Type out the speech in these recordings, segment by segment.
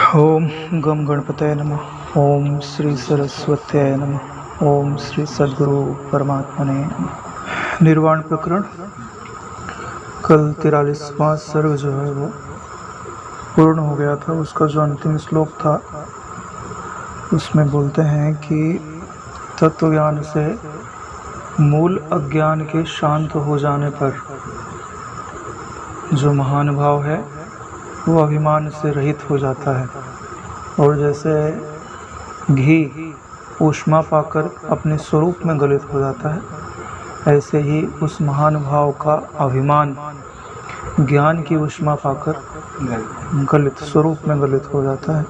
ओम गम गणपतये नमः। ओम श्री सरस्वत्याय नमः। ओम श्री सद्गुरु परमात्मने नमः। निर्वाण प्रकरण कल 43वां सर्ग जो है वो पूर्ण हो गया था। उसका जो अंतिम श्लोक था उसमें बोलते हैं कि तत्व ज्ञान से मूल अज्ञान के शांत हो जाने पर जो महान भाव है वो अभिमान से रहित हो जाता है, और जैसे घी ऊष्मा पाकर अपने स्वरूप में गलित हो जाता है, ऐसे ही उस महान भाव का अभिमान ज्ञान की ऊष्मा पाकर गलित स्वरूप में गलित हो जाता है।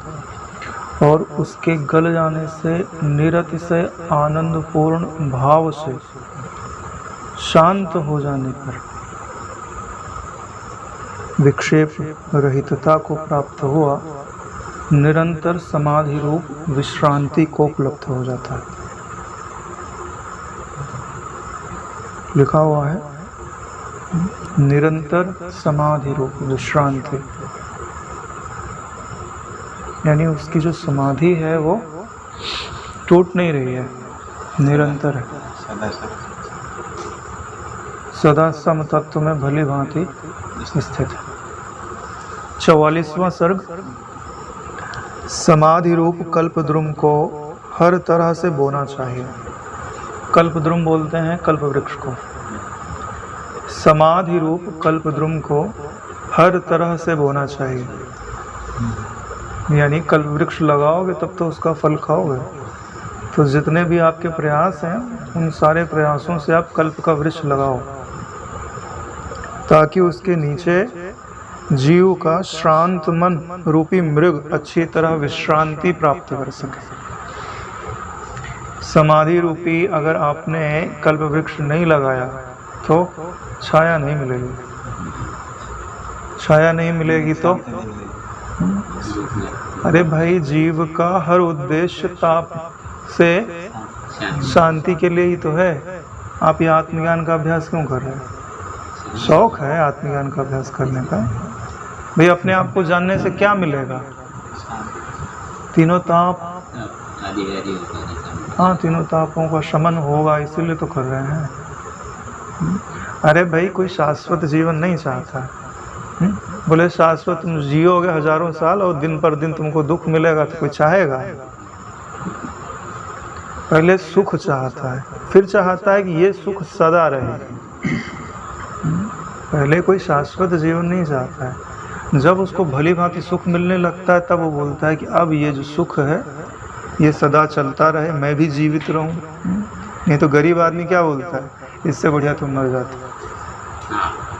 और उसके गल जाने से निरतिशय आनंदपूर्ण भाव से शांत हो जाने पर विक्षेप रहितता को प्राप्त हुआ निरंतर समाधि रूप विश्रांति को उपलब्ध हो जाता है। लिखा हुआ है निरंतर समाधि रूप विश्रांति, यानी उसकी जो समाधि है वो टूट नहीं रही है, निरंतर है, सदा सम तत्व में भली भांति स्थित है। 44वां सर्ग समाधि रूप कल्पद्रुम को हर तरह से बोना चाहिए। कल्पद्रुम बोलते हैं कल्प वृक्ष को। समाधि रूप कल्पद्रुम को हर तरह से बोना चाहिए, यानी कल्प वृक्ष लगाओगे तब तो उसका फल खाओगे। तो जितने भी आपके प्रयास हैं उन सारे प्रयासों से आप कल्प का वृक्ष लगाओ, ताकि उसके नीचे जीव का श्रांत मन रूपी मृग अच्छी तरह विश्रांति प्राप्त कर सके। समाधि रूपी अगर आपने कल्प वृक्ष नहीं लगाया तो छाया नहीं मिलेगी। छाया नहीं मिलेगी तो अरे भाई, जीव का हर उद्देश्य ताप से शांति के लिए ही तो है। आप ये आत्मज्ञान का अभ्यास क्यों कर रहे हैं? शौक है आत्मज्ञान का अभ्यास करने का। भाई, अपने आप को जानने से क्या मिलेगा? तीनों ताप, हाँ, तीनों तापों का शमन होगा, इसीलिए तो कर रहे हैं। अरे भाई, कोई शाश्वत जीवन नहीं चाहता है। बोले शाश्वत तुम जियोगे हजारों साल और दिन पर दिन तुमको दुख मिलेगा तो कोई चाहेगा? पहले सुख चाहता है, फिर चाहता है कि ये सुख सदा रहे। पहले कोई शाश्वत जीवन नहीं चाहता है। जब उसको भली भांति सुख मिलने लगता है तब वो बोलता है कि अब ये जो सुख है ये सदा चलता रहे, मैं भी जीवित रहूं। नहीं तो गरीब आदमी क्या बोलता है, इससे बढ़िया तुम मर जाते।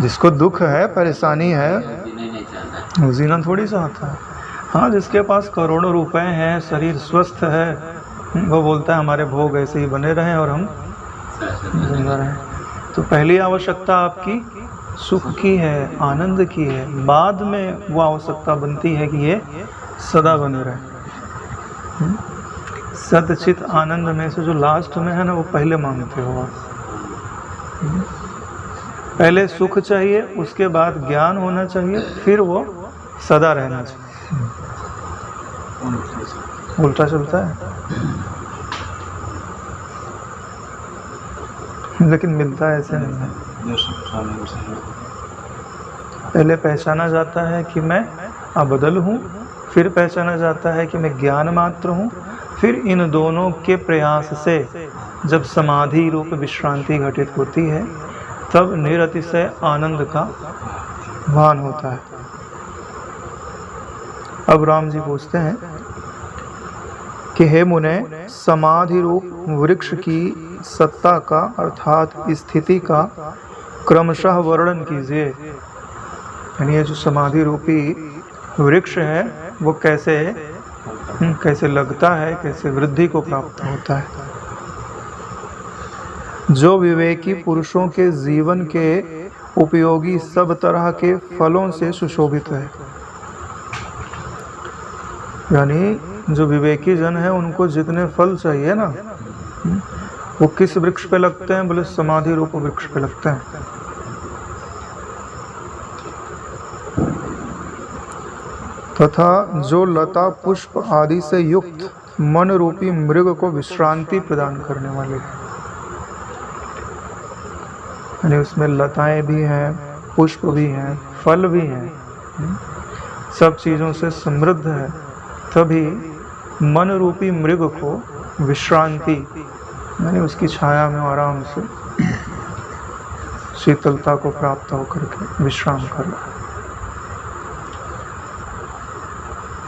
जिसको दुख है, परेशानी है, वो जीना थोड़ी चाहता है। हाँ, जिसके पास करोड़ों रुपए हैं, शरीर स्वस्थ है, वो बोलता है हमारे भोग ऐसे ही बने रहें और हम जिंदा रहें। तो पहली आवश्यकता आपकी सुख की है, आनंद की है। बाद में वो आवश्यकता बनती है कि ये सदा बने रहे। सतचित आनंद में से जो लास्ट में है ना, वो पहले मांगते हो आप। पहले सुख चाहिए, उसके बाद ज्ञान होना चाहिए, फिर वो सदा रहना चाहिए। उल्टा चलता है, लेकिन मिलता ऐसे नहीं है। पहले पहचाना जाता है कि मैं अबदल हूँ, फिर पहचाना जाता है कि मैं ज्ञान मात्र हूँ। फिर इन दोनों के प्रयास से जब समाधि रूप विश्रांति घटित होती है तब निरतिशय आनंद का भान होता है। अब राम जी पूछते हैं कि हे मुने, समाधि रूप वृक्ष की सत्ता का अर्थात स्थिति का क्रमशः वर्णन कीजिए। यानी ये जो समाधि रूपी वृक्ष है वो कैसे लगता है, कैसे वृद्धि को प्राप्त होता है। जो विवेकी पुरुषों के जीवन के उपयोगी सब तरह के फलों से सुशोभित है। यानी जो विवेकी जन है उनको जितने फल चाहिए ना, वो किस वृक्ष पे लगते हैं? बोले समाधि रूप वृक्ष पे लगते हैं। तथा जो लता पुष्प आदि से युक्त मन रूपी मृग को विश्रांति प्रदान करने वाले हैं। यानी उसमें लताएं भी हैं, पुष्प भी हैं, फल भी हैं, सब चीज़ों से समृद्ध है, तभी मन रूपी मृग को विश्रांति यानी उसकी छाया में आराम से शीतलता को प्राप्त होकर के विश्राम कर रहा है।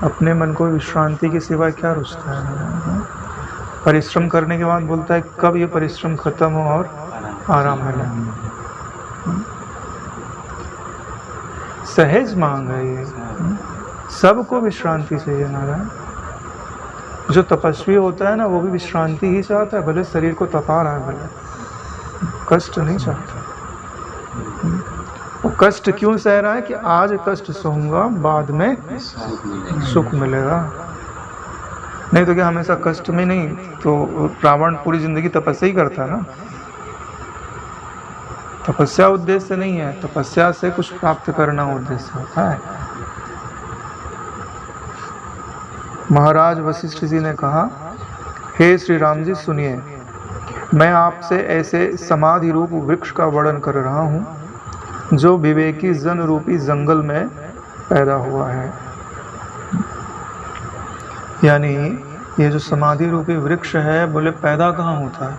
अपने मन को विश्रांति के सिवा क्या रुचता है? परिश्रम करने के बाद बोलता है कब ये परिश्रम खत्म हो और आराम मिले। सहज मांग है ये, सबको विश्रांति चाहिए नारायण। जो तपस्वी होता है ना, वो भी विश्रांति ही चाहता है, भले शरीर को तपा रहा है, भले कष्ट नहीं चाहता। वो कष्ट क्यों सह रहा है कि आज कष्ट सहूंगा, बाद में सुख मिलेगा। नहीं तो क्या हमेशा कष्ट में नहीं, तो रावण पूरी जिंदगी तपस्या ही करता है ना। तपस्या उद्देश्य नहीं है, तपस्या से कुछ प्राप्त करना उद्देश्य होता है। महाराज वशिष्ठ जी ने कहा, हे श्री राम जी सुनिए, मैं आपसे ऐसे समाधि रूप वृक्ष का वर्णन कर रहा हूँ जो विवेकी जन रूपी जंगल में पैदा हुआ है। यानी ये जो समाधि रूपी वृक्ष है, बोले पैदा कहाँ होता है?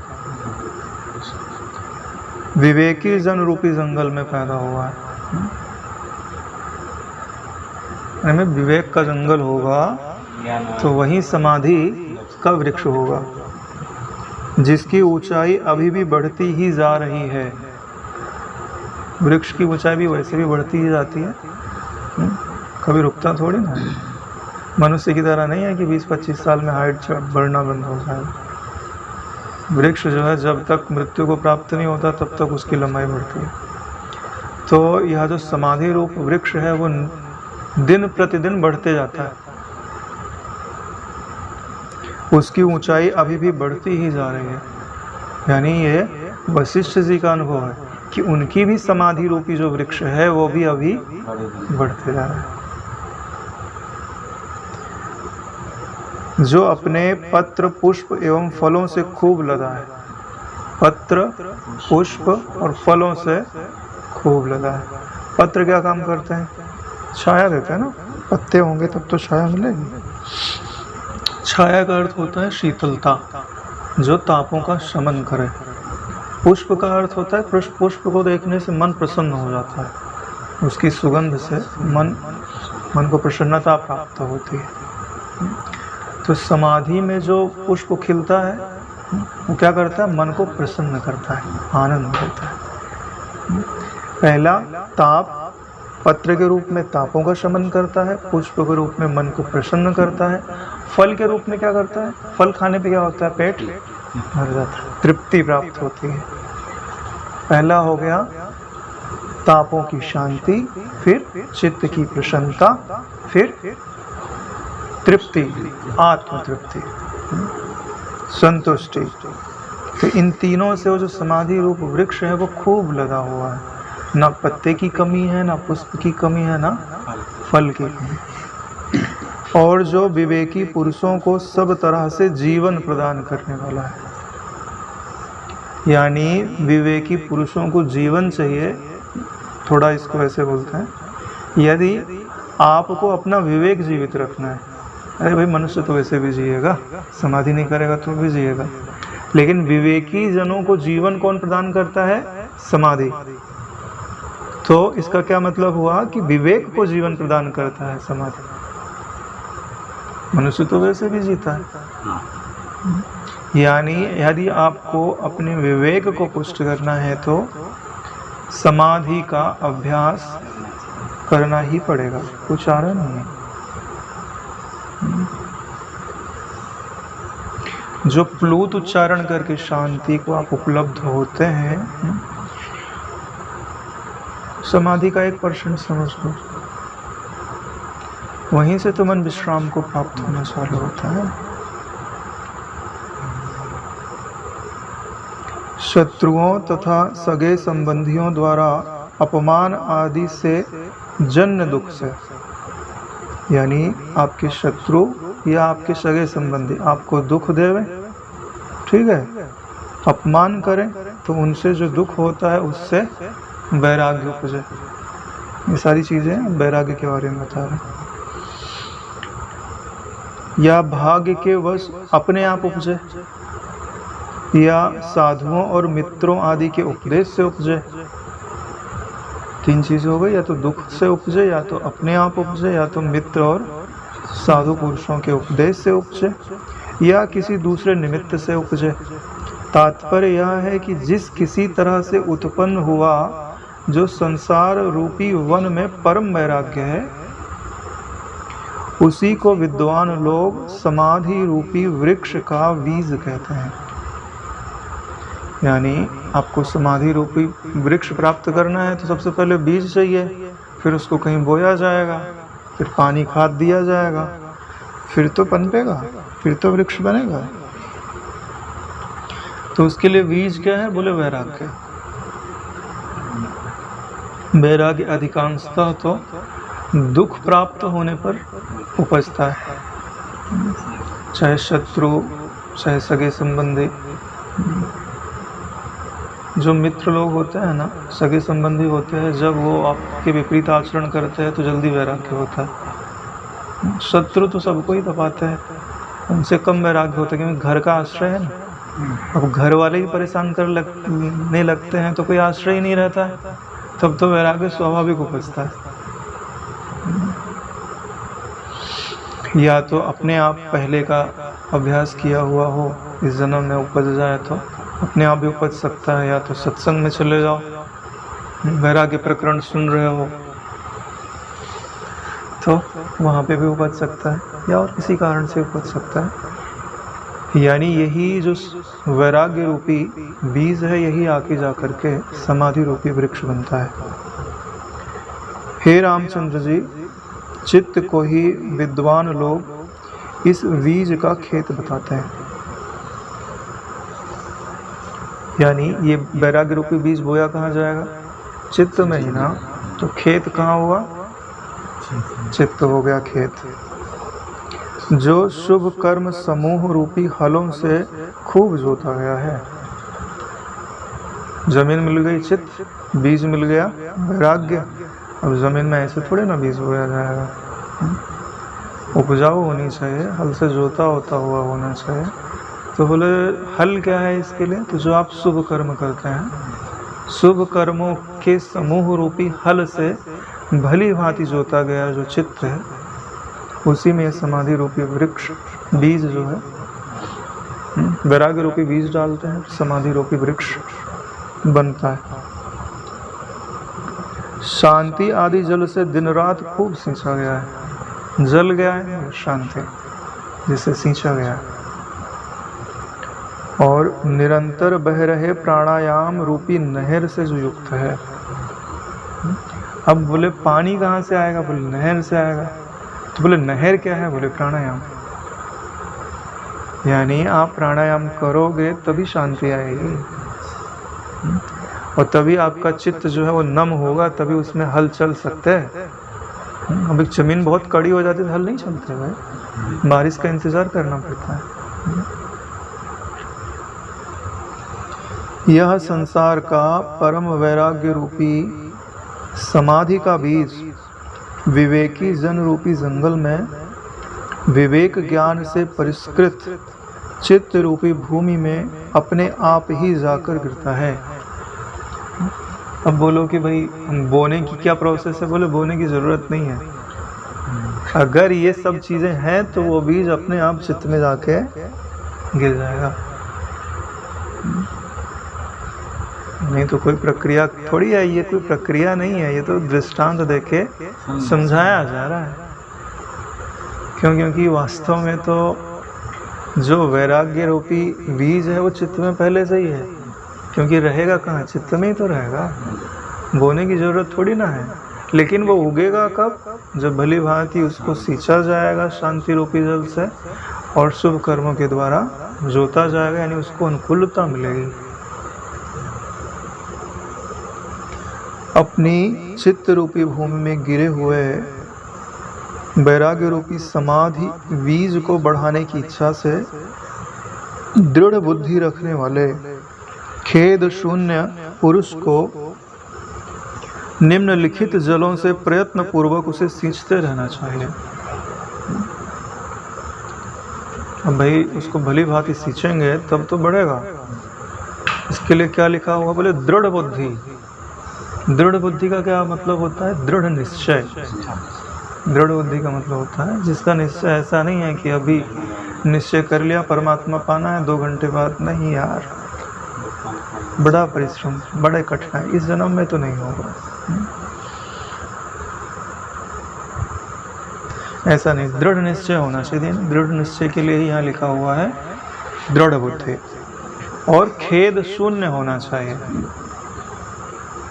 विवेकी जन रूपी जंगल में पैदा हुआ है। यानी विवेक का जंगल होगा तो वहीं समाधि का वृक्ष होगा, जिसकी ऊंचाई अभी भी बढ़ती ही जा रही है। वृक्ष की ऊंचाई भी वैसे भी बढ़ती ही जाती है, कभी रुकता थोड़ी ना। मनुष्य की तरह नहीं है कि 20-25 साल में हाइट बढ़ना बंद हो जाए। वृक्ष जो है जब तक मृत्यु को प्राप्त नहीं होता तब तक उसकी लंबाई बढ़ती है। तो यह जो समाधि रूप वृक्ष है वो दिन प्रतिदिन बढ़ते जाता है, उसकी ऊंचाई अभी भी बढ़ती ही जा रही है। यानी ये वशिष्ठ जी का अनुभव है कि उनकी भी समाधि रूपी जो वृक्ष है वो भी अभी बढ़ते जा रहा है। जो अपने पत्र पुष्प एवं फलों से खूब लदा है, पत्र पुष्प और फलों से खूब लदा है। पत्र क्या काम करते हैं? छाया देते हैं ना। पत्ते होंगे तब तो छाया मिलेगी। छाया का अर्थ होता है शीतलता, जो तापों का शमन करे। पुष्प का अर्थ होता है पुष्प को देखने से मन प्रसन्न हो जाता है, उसकी सुगंध से मन को प्रसन्नता प्राप्त होती है। तो समाधि में जो पुष्प खिलता है वो क्या करता है? मन को प्रसन्न करता है, आनंद देता है। पहला ताप पत्र के रूप में तापों का शमन करता है, पुष्प के रूप में मन को प्रसन्न करता है, फल के रूप में क्या करता है? फल खाने पे क्या होता है? पेट भर जाता है, तृप्ति प्राप्त होती है। पहला हो गया तापों की शांति, फिर चित्त की प्रसन्नता, फिर तृप्ति, आत्म तृप्ति, संतुष्टि। तो इन तीनों से वो जो समाधि रूप वृक्ष है वो खूब लगा हुआ है। ना पत्ते की कमी है, ना पुष्प की कमी है, ना फल की कमी। और जो विवेकी पुरुषों को सब तरह से जीवन प्रदान करने वाला है। यानी विवेकी पुरुषों को जीवन चाहिए, थोड़ा इसको ऐसे बोलते हैं, यदि आपको अपना विवेक जीवित रखना है। अरे भाई मनुष्य तो वैसे भी जिएगा, समाधि नहीं करेगा तो भी जिएगा, लेकिन विवेकी जनों को जीवन कौन प्रदान करता है? समाधि। तो इसका क्या मतलब हुआ कि विवेक को जीवन प्रदान करता है समाधि। मनुष्य तो वैसे भी जीता है। यानी यदि आपको अपने विवेक को पुष्ट करना है तो समाधि का अभ्यास करना ही पड़ेगा, कुछ चारा नहीं है। जो प्लूत उच्चारण करके शांति को आप उपलब्ध होते हैं, समाधि का 1% समझ लो, वहीं से तो मन विश्राम को प्राप्त होना चालू होता है। शत्रुओं तथा सगे संबंधियों द्वारा अपमान आदि से जन्य दुख से, यानी आपके शत्रु या आपके सगे संबंधी आपको दुख देवे, ठीक है, अपमान करें, तो उनसे जो दुख होता है उससे वैराग्य उपजे। ये सारी चीज़ें वैराग्य के बारे में बता रहे हैं। या भाग्य के वश अपने आप उपजे, या साधुओं और मित्रों आदि के उपदेश से उपजे। तीन चीज़ हो गई, या तो दुख से उपजे, या तो अपने आप उपजे, या तो मित्र और साधु पुरुषों के उपदेश से उपजे, या किसी दूसरे निमित्त से उपजे। तात्पर्य यह है कि जिस किसी तरह से उत्पन्न हुआ जो संसार रूपी वन में परम वैराग्य है, उसी को विद्वान लोग समाधि रूपी वृक्ष का बीज कहते हैं। यानी आपको समाधि रूपी वृक्ष प्राप्त करना है तो सबसे पहले बीज चाहिए, फिर उसको कहीं बोया जाएगा, फिर पानी खाद दिया जाएगा, फिर तो पनपेगा, फिर तो वृक्ष बनेगा। तो उसके लिए बीज क्या है? बोले वैराग्य। वैराग्य अधिकांशतः तो दुख प्राप्त होने पर उपजता है, चाहे शत्रु, चाहे सगे संबंधी। जो मित्र लोग होते हैं ना, सगे संबंधी होते हैं, जब वो आपके विपरीत आचरण करते हैं तो जल्दी वैराग्य होता है। शत्रु तो सबको ही दबाते हैं, उनसे कम वैराग्य होता है, क्योंकि घर का आश्रय है ना। अब घर वाले ही परेशान करने लगते हैं तो कोई आश्रय ही नहीं रहता है, तब तो वैराग्य स्वाभाविक उपजता है। या तो अपने आप पहले का अभ्यास किया हुआ हो, इस जन्म में उपज जाए तो अपने आप भी उपज सकता है, या तो सत्संग में चले जाओ, वैराग्य प्रकरण सुन रहे हो तो वहाँ पे भी उपज सकता है, या और किसी कारण से उपज सकता है। यानी यही जो वैराग्य रूपी बीज है, यही आके जा करके समाधि रूपी वृक्ष बनता है। हे रामचंद्र जी, चित्त को ही विद्वान लोग इस बीज का खेत बताते हैं। यानी ये वैराग्य रूपी बीज बोया कहाँ जाएगा? चित्त में ही ना। तो खेत कहाँ हुआ? चित्त हो गया खेत। जो शुभ कर्म समूह रूपी हलों से खूब जोता गया है। जमीन मिल गई चित्त, बीज मिल गया वैराग्य। अब जमीन में ऐसे थोड़े ना बीज बोया जाएगा, उपजाऊ होनी चाहिए, हल से जोता होता हुआ होना चाहिए। तो बोले हल क्या है इसके लिए? तो जो आप शुभ कर्म करते हैं, शुभ कर्मों के समूह रूपी हल से भली भांति जोता गया जो चित्त है, उसी में समाधि रूपी वृक्ष बीज जो है, वैराग्य रूपी बीज डालते हैं, समाधि रूपी वृक्ष बनता है। शांति आदि जल से दिन रात खूब सींचा गया है। जल गया है शांति, जिसे सींचा गया है। और निरंतर बह रहे प्राणायाम रूपी नहर से जो युक्त है। अब बोले पानी कहाँ से आएगा? बोले नहर से आएगा। तो बोले नहर क्या है? बोले प्राणायाम। यानी आप प्राणायाम करोगे तभी शांति आएगी, और तभी आपका चित्त जो है वो नम होगा, तभी उसमें हल चल सकते हैं। अब एक जमीन बहुत कड़ी हो जाती है तो हल नहीं चलते भाई, बारिश का इंतजार करना पड़ता है। यह संसार का परम वैराग्य रूपी समाधि का बीज विवेकी जन रूपी जंगल में विवेक ज्ञान से परिष्कृत चित्त रूपी भूमि में अपने आप ही जाकर गिरता है। अब बोलो कि भाई बोने की क्या प्रोसेस है? बोले बोने की ज़रूरत नहीं है। अगर ये सब चीज़ें हैं तो वो बीज अपने आप चित्त में जाके गिर जाएगा। नहीं तो कोई प्रक्रिया थोड़ी है, ये कोई प्रक्रिया नहीं है, ये तो दृष्टांत देके समझाया जा रहा है। क्यों? क्योंकि वास्तव में तो जो वैराग्य रूपी बीज है वो चित्त में पहले से ही है, क्योंकि रहेगा कहाँ? चित्त में ही तो रहेगा। बोने की ज़रूरत थोड़ी ना है। लेकिन वो उगेगा कब? जब भली भांति उसको सींचा जाएगा शांति रूपी जल से, और शुभ कर्मों के द्वारा जोता जाएगा, यानी उसको अनुकूलता मिलेगी। अपनी चित्त रूपी भूमि में गिरे हुए वैराग्य रूपी समाधि बीज को बढ़ाने की इच्छा से दृढ़ बुद्धि रखने वाले खेद शून्य पुरुष को निम्नलिखित जलों से प्रयत्न पूर्वक उसे सींचते रहना चाहिए। अब भाई उसको भली भांति सींचेंगे तब तो बढ़ेगा। इसके लिए क्या लिखा हुआ, बोले दृढ़ बुद्धि। दृढ़ बुद्धि का क्या मतलब होता है? दृढ़ निश्चय। दृढ़ बुद्धि का मतलब होता है जिसका निश्चय ऐसा नहीं है कि अभी निश्चय कर लिया परमात्मा पाना है 2 घंटे बाद, नहीं यार, बड़ा परिश्रम, बड़े कठिनाई, इस जन्म में तो नहीं होगा। ऐसा नहीं, दृढ़ निश्चय होना चाहिए। दृढ़ निश्चय के लिए ही यहाँ लिखा हुआ है दृढ़ बुद्धि। और खेद शून्य होना चाहिए।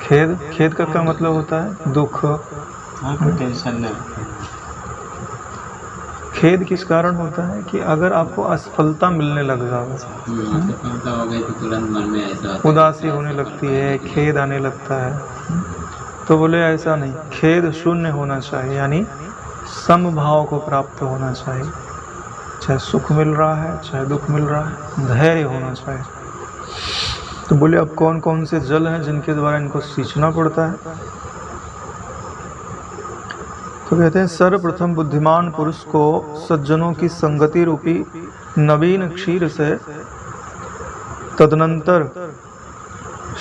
खेद, खेद का क्या मतलब होता है? दुख, टेंशन नहीं। खेद किस कारण होता है कि अगर आपको असफलता मिलने लग जाए, असफलता हो गई तो तुरंत मन में ऐसा उदासी होने लगती है, खेद आने लगता है। तो बोले ऐसा नहीं, खेद शून्य होना चाहिए, यानी समभाव को प्राप्त होना चाहिए। चाहे सुख मिल रहा है चाहे दुख मिल रहा है, धैर्य होना चाहिए। तो बोले अब कौन कौन से जल हैं जिनके द्वारा इनको सींचना पड़ता है? तो कहते हैं सर्वप्रथम बुद्धिमान पुरुष को सज्जनों की संगति रूपी नवीन क्षीर से, तदनंतर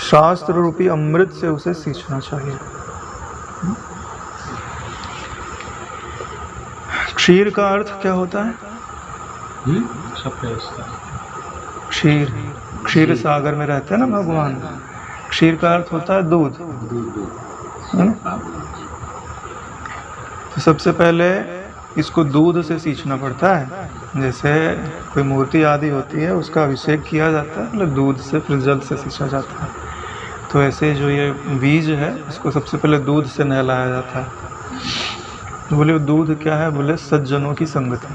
शास्त्र रूपी अमृत से उसे सींचना चाहिए। क्षीर का अर्थ क्या होता है? क्षीर, क्षीर सागर में रहते हैं ना भगवान। क्षीर का अर्थ होता है दूध। तो सबसे पहले इसको दूध से सींचना पड़ता है। जैसे कोई मूर्ति आदि होती है उसका अभिषेक किया जाता है, मतलब दूध से, फिर जल से सींचा जाता है। तो ऐसे जो ये बीज है इसको सबसे पहले दूध से नहलाया जाता है। तो बोले दूध क्या है? बोले सज्जनों की संगति।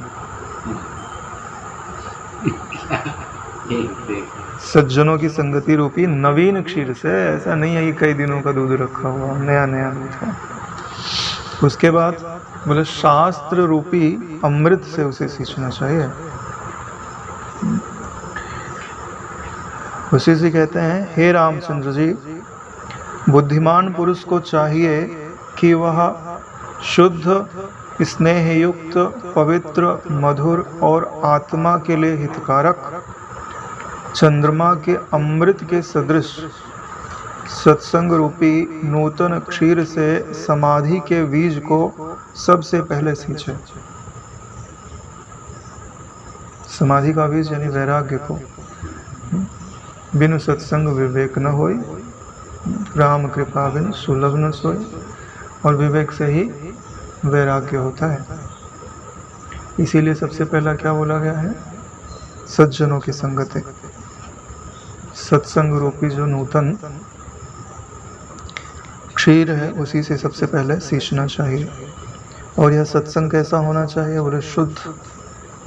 सज्जनों की संगति रूपी नवीन क्षीर से, ऐसा नहीं है कि कई दिनों का दूध रखा हुआ, नया नया दूध है। उसके बाद बोले शास्त्र रूपी अमृत से उसे सींचना चाहिए। उसी से कहते हैं, हे रामचंद्र जी, बुद्धिमान पुरुष को चाहिए कि वह शुद्ध, स्नेह युक्त, पवित्र, मधुर और आत्मा के लिए हितकारक चंद्रमा के अमृत के सदृश सत्संग रूपी नूतन क्षीर से समाधि के बीज को सबसे पहले सींचे। समाधि का बीज यानी वैराग्य को। बिनु सत्संग विवेक न होय, राम कृपा बिनु सुलभ न सोय। और विवेक से ही वैराग्य होता है। इसीलिए सबसे पहला क्या बोला गया है? सज्जनों की संगति। सत्संग रूपी जो नूतन क्षीर है उसी से सबसे पहले सींचना चाहिए। और यह सत्संग कैसा होना चाहिए? बोले शुद्ध,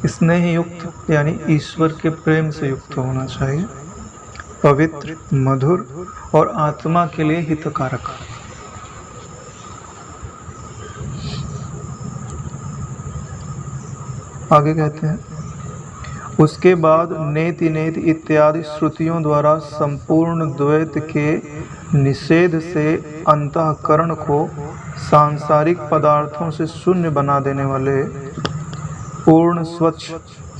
स्नेह युक्त, यानी ईश्वर के प्रेम से युक्त होना चाहिए, पवित्र, मधुर और आत्मा के लिए हितकारक। आगे कहते हैं, उसके बाद नेति नेति इत्यादि श्रुतियों द्वारा संपूर्ण द्वैत के निषेध से अंतःकरण को सांसारिक पदार्थों से शून्य बना देने वाले, पूर्ण स्वच्छ,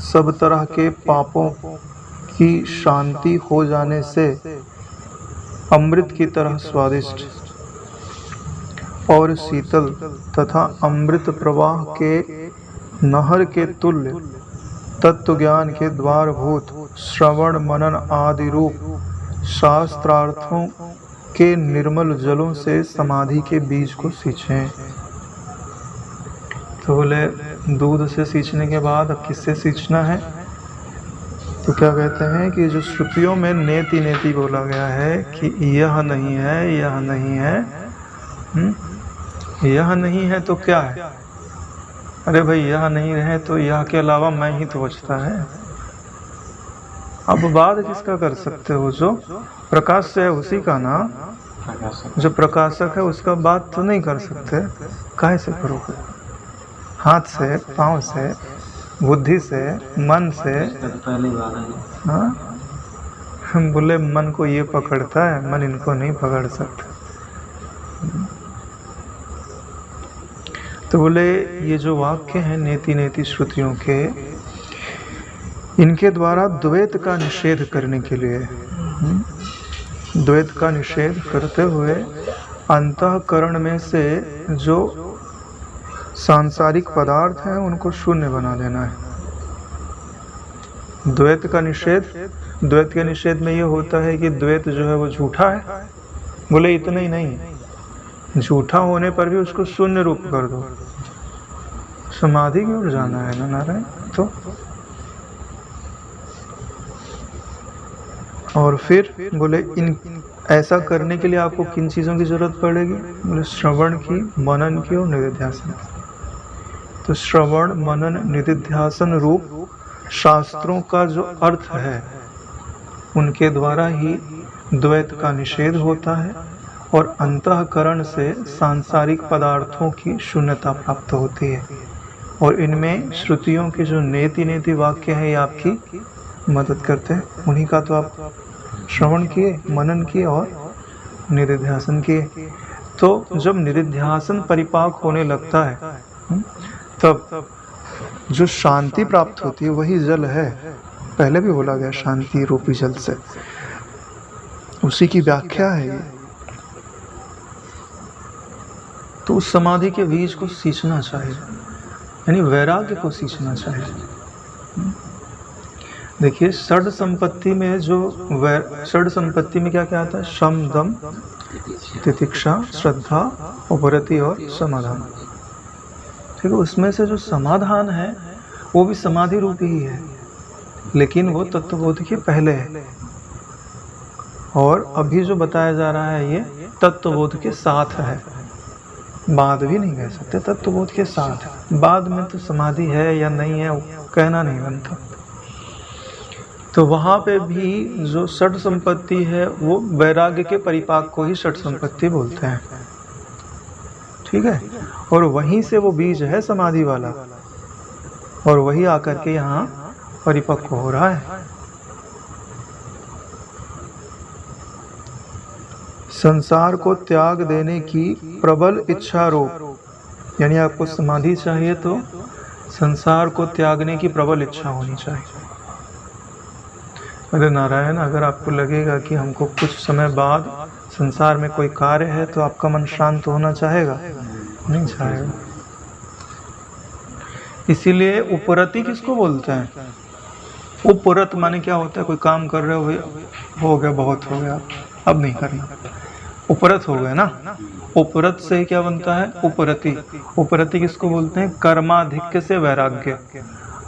सब तरह के पापों की शांति हो जाने से अमृत की तरह स्वादिष्ट और शीतल तथा अमृत प्रवाह के नहर के तुल्य तत्व ज्ञान के द्वारभूत श्रवण मनन आदि रूप शास्त्रार्थों के निर्मल जलों से समाधि के बीज को सींचें। तो बोले दूध से सींचने के बाद अब किससे सींचना है? तो क्या कहते हैं कि जो श्रुतियों में नेति नेति बोला गया है कि यह नहीं है, यह नहीं है, यह नहीं है तो क्या है? अरे भाई यह नहीं रहे तो यह के अलावा मैं ही तो बचता है। अब बात किसका कर सकते हो? जो प्रकाश से है उसी का ना। जो प्रकाशक है उसका बात तो नहीं कर सकते, काहे से करोगे? हाथ से, पाँव से, बुद्धि से, मन से। पहले बात है। हाँ, हम बोले मन को ये पकड़ता है, मन इनको नहीं पकड़ सकता। तो बोले ये जो वाक्य हैं नेति नेति श्रुतियों के, इनके द्वारा द्वैत का निषेध करने के लिए, द्वैत का निषेध करते हुए अंतःकरण में से जो सांसारिक पदार्थ हैं उनको शून्य बना देना है। द्वैत का निषेध, द्वैत के निषेध में ये होता है कि द्वैत जो है वो झूठा है। बोले इतना ही नहीं, झूठा होने पर भी उसको शून्य रूप कर दो। समाधि की ओर जाना है ना नारायण। तो और फिर बोले इन ऐसा करने के लिए आपको किन चीज़ों की जरूरत पड़ेगी? बोले श्रवण की, मनन की और निधिध्यासन। तो श्रवण, मनन, निधिध्यासन रूप शास्त्रों का जो अर्थ है उनके द्वारा ही द्वैत का निषेध होता है और अंतःकरण से सांसारिक पदार्थों की शून्यता प्राप्त होती है। और इनमें श्रुतियों के जो नेति नेति वाक्य है ये आपकी मदद करते हैं। उन्हीं का तो आप श्रवण किए, मनन किए और निधिध्यासन किए। तो जब निधिध्यासन परिपाक होने लगता है तब जो शांति प्राप्त होती है वही जल है। पहले भी बोला गया शांति रूपी जल से, उसी की व्याख्या है ये। तो उस समाधि के बीज को सींचना चाहिए, यानी वैराग्य को सींचना चाहिए। देखिए षड संपत्ति में जो षड संपत्ति में क्या क्या आता है? शम, दम, तितिक्षा, श्रद्धा, उपरति और समाधान। ठीक है, उसमें से जो समाधान है वो भी समाधि रूपी ही है, लेकिन वो तत्वबोध के पहले है। और अभी जो बताया जा रहा है ये तत्वबोध के साथ है, बाद भी नहीं कह सकते, तत्वबोध के साथ। बाद में तो समाधि है या नहीं है कहना नहीं बनता। तो वहाँ पे भी जो षड संपत्ति है वो वैराग्य के परिपाक को ही षड संपत्ति बोलते हैं। ठीक है, और वहीं से वो बीज है समाधि वाला, और वही आकर के यहाँ परिपक्व हो रहा है। संसार को त्याग देने की प्रबल इच्छा रूप, यानी आपको समाधि चाहिए तो संसार को त्यागने की प्रबल इच्छा होनी चाहिए। अरे नारायण, अगर आपको लगेगा कि हमको कुछ समय बाद संसार में कोई कार्य है तो आपका मन शांत होना चाहेगा? नहीं चाहेगा। इसीलिए उपरति किसको बोलते हैं? उपरत माने क्या होता है? कोई काम कर रहे हो गया, बहुत हो गया, अब नहीं करना, उपरत हो गया ना। उपरत से क्या बनता है? उपरति। उपरति किसको बोलते हैं? कर्माधिक्य से वैराग्य।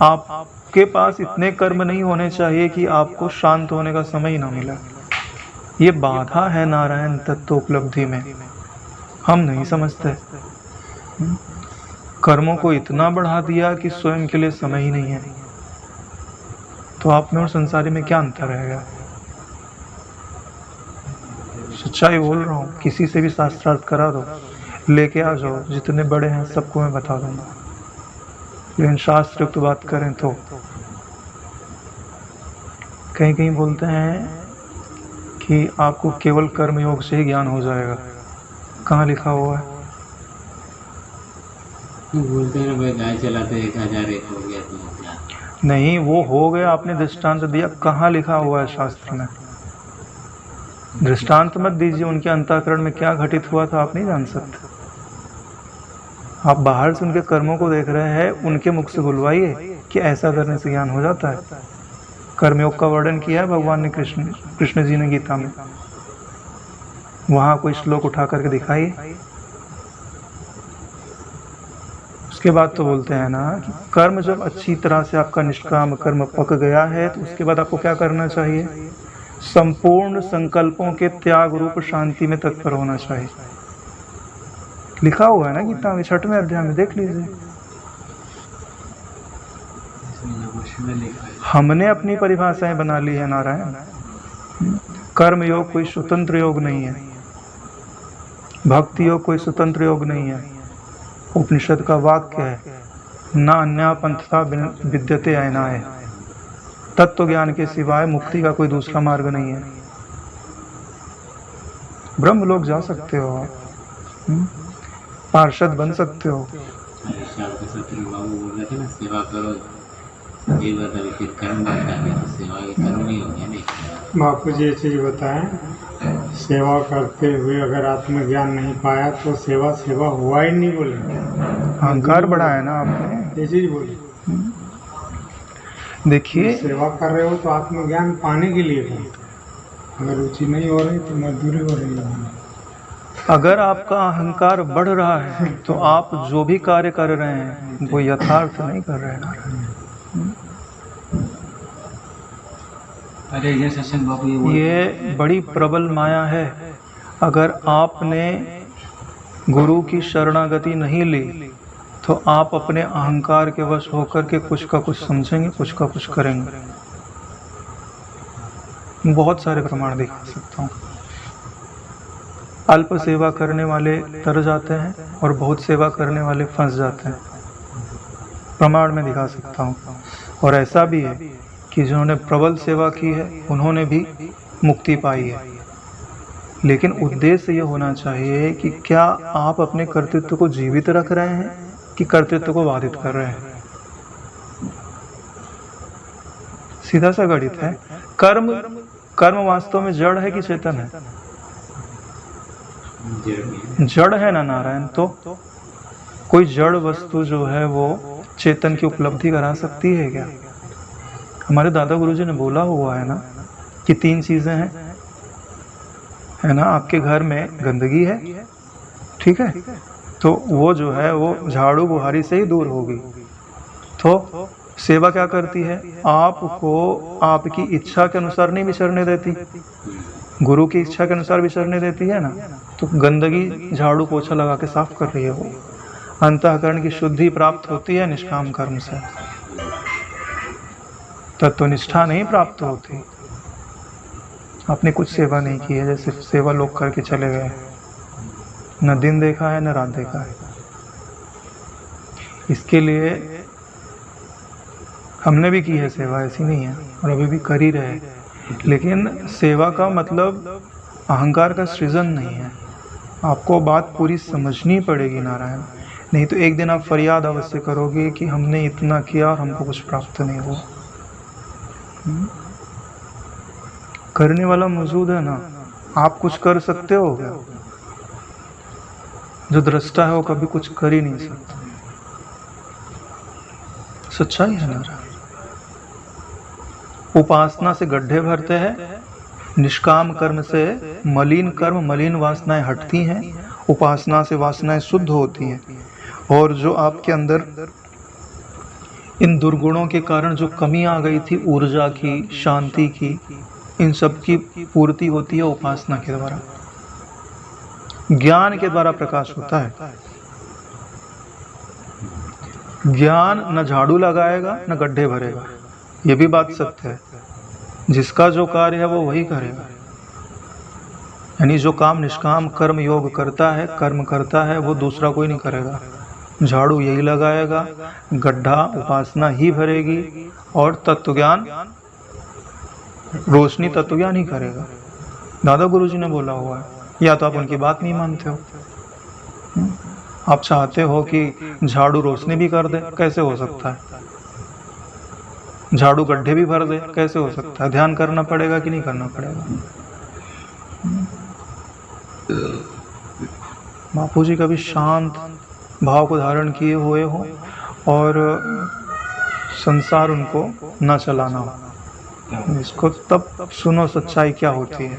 आपके पास इतने कर्म नहीं होने चाहिए कि आपको शांत होने का समय ही ना मिला। ये बाधा है नारायण तत्व उपलब्धि में, हम नहीं समझते। कर्मों को इतना बढ़ा दिया कि स्वयं के लिए समय ही नहीं है। तो आप में और संसारी में क्या अंतर रहेगा? सच्चाई बोल रहा हूँ, किसी से भी शास्त्रार्थ करा दो, लेके आ जाओ, जितने बड़े हैं सबको मैं बता दूंगा। लेकिन शास्त्र तो बात करें तो कहीं कहीं बोलते हैं कि आपको केवल कर्मयोग से ही ज्ञान हो जाएगा। कहाँ लिखा हुआ है? बोलते हैं भाई गाय चलाते 1001 हो गया तो क्या? नहीं, वो हो गया, आपने दृष्टांत दिया, कहाँ लिखा हुआ है शास्त्र में? दृष्टांत मत दीजिए, उनके अंतःकरण में क्या घटित हुआ था आप नहीं जान सकते। आप बाहर से उनके कर्मों को देख रहे हैं, उनके मुख से बुलवाइए कि ऐसा करने से ज्ञान हो जाता है। कर्मयोग का वर्णन किया है भगवान ने, कृष्ण जी ने गीता में। वहाँ कोई श्लोक उठा करके दिखाइए। उसके बाद तो बोलते हैं ना कि कर्म जब अच्छी तरह से आपका निष्काम कर्म पक गया है तो उसके बाद आपको क्या करना चाहिए? संपूर्ण संकल्पों के त्याग रूप शांति में तत्पर होना चाहिए। लिखा हुआ है ना गीता में 6वें अध्याय में, देख लीजिए। हमने अपनी परिभाषाएं बना ली है नारायण। कर्म योग कोई स्वतंत्र योग नहीं है, भक्ति योग कोई स्वतंत्र योग नहीं है, उपनिषद का वाक्य है। न अन्या पंथता विद्यते अयनाय। तत्व ज्ञान के सिवाय मुक्ति का कोई दूसरा मार्ग नहीं है। ब्रह्म लोक जा सकते हो आप, पार्षद बन सकते हो। अरे शाम को शत्रु बाबू बोल रहे थे ना, सेवा करो, ये बता फिर कर्म बनता है, तो सेवा के कर्म नहीं हो गया नहीं। बापू जी ये चीज़ बताएं, सेवा करते हुए अगर आत्मज्ञान नहीं पाया तो सेवा सेवा हुआ ही नहीं बोले, अहंकार बढ़ाया ना आपने। ये चीज़ बोले। देखिए, सेवा कर रहे हो तो आत्मज्ञान पाने के लिए करो, अगर रुचि नहीं हो रही तो मजदूरी हो रही है। अगर आपका अहंकार बढ़ रहा है तो आप जो भी कार्य कर रहे हैं वो यथार्थ नहीं कर रहे हैं। अरे ये सत्संग बाबू ये बड़ी प्रबल माया है। अगर आपने गुरु की शरणागति नहीं ली तो आप अपने अहंकार के वश होकर के कुछ का कुछ समझेंगे, कुछ का कुछ करेंगे। बहुत सारे प्रमाण दिखा सकता हूँ। अल्प सेवा करने वाले तर जाते हैं और बहुत सेवा करने वाले फंस जाते हैं। प्रमाण में दिखा सकता हूँ। और ऐसा भी है कि जिन्होंने प्रबल सेवा की है उन्होंने भी मुक्ति पाई है। लेकिन उद्देश्य ये होना चाहिए कि क्या आप अपने कर्तृत्व को जीवित रख रहे हैं कि कर्तृत्व को बाधित कर रहे हैं। सीधा सा गणित है। कर्म वास्तव में जड़ है कि चेतन है? जड़ है ना नारायण। तो कोई जड़ वस्तु जो है वो चेतन की उपलब्धि करा सकती है क्या? हमारे दादा गुरुजी ने बोला हुआ है ना कि 3 चीजें हैं, है ना। आपके घर में गंदगी है, ठीक है, तो वो जो है वो झाड़ू बुहारी से ही दूर होगी। तो सेवा क्या करती है? आपको आपकी इच्छा के अनुसार नहीं विचरने देती, गुरु की इच्छा के अनुसार विचरने देती है ना। तो गंदगी झाड़ू पोछा लगा के साफ कर रही है वो। अंतःकरण की शुद्धि प्राप्त होती है निष्काम कर्म से, तत्वनिष्ठा नहीं प्राप्त होती। आपने कुछ सेवा नहीं की है, जैसे सेवा लोग करके चले गए, न दिन देखा है न रात देखा है। इसके लिए हमने भी की है सेवा, ऐसी नहीं है, और अभी भी कर ही रहे। लेकिन सेवा का मतलब अहंकार का सृजन नहीं है। आपको बात पूरी समझनी पड़ेगी नारायण, नहीं तो एक दिन आप फरियाद अवश्य करोगे कि हमने इतना किया और हमको कुछ प्राप्त नहीं हुआ। करने वाला मौजूद है ना। आप कुछ कर सकते हो क्या? जो दृष्टा है वो कभी कुछ कर ही नहीं सकता। सच्चाई है नारायण। उपासना से गड्ढे भरते हैं, निष्काम कर्म से मलिन कर्म मलिन वासनाएं हटती हैं, उपासना से वासनाएं शुद्ध होती हैं। और जो आपके अंदर इन दुर्गुणों के कारण जो कमी आ गई थी, ऊर्जा की, शांति की, इन सब की पूर्ति होती है उपासना के द्वारा, ज्ञान के द्वारा प्रकाश होता है। ज्ञान न झाड़ू लगाएगा न गड्ढे भरेगा, ये भी बात सत्य है। जिसका जो कार्य है वो वही करेगा। यानी जो काम निष्काम कर्म योग करता है, कर्म करता है, वो दूसरा कोई नहीं करेगा। झाड़ू यही लगाएगा, गड्ढा उपासना ही भरेगी, और तत्वज्ञान रोशनी तत्वज्ञान ही करेगा। दादा गुरुजी ने बोला हुआ है। या तो आप उनकी बात नहीं मानते हो, आप चाहते हो कि झाड़ू रोशनी भी कर दे, कैसे हो सकता है? झाड़ू गड्ढे भी भर दे, कैसे हो सकता है? ध्यान करना पड़ेगा कि नहीं करना पड़ेगा? बापू जी कभी शांत भाव को धारण किए हुए हो और संसार उनको न चलाना हो, इसको तब सुनो सच्चाई क्या होती है।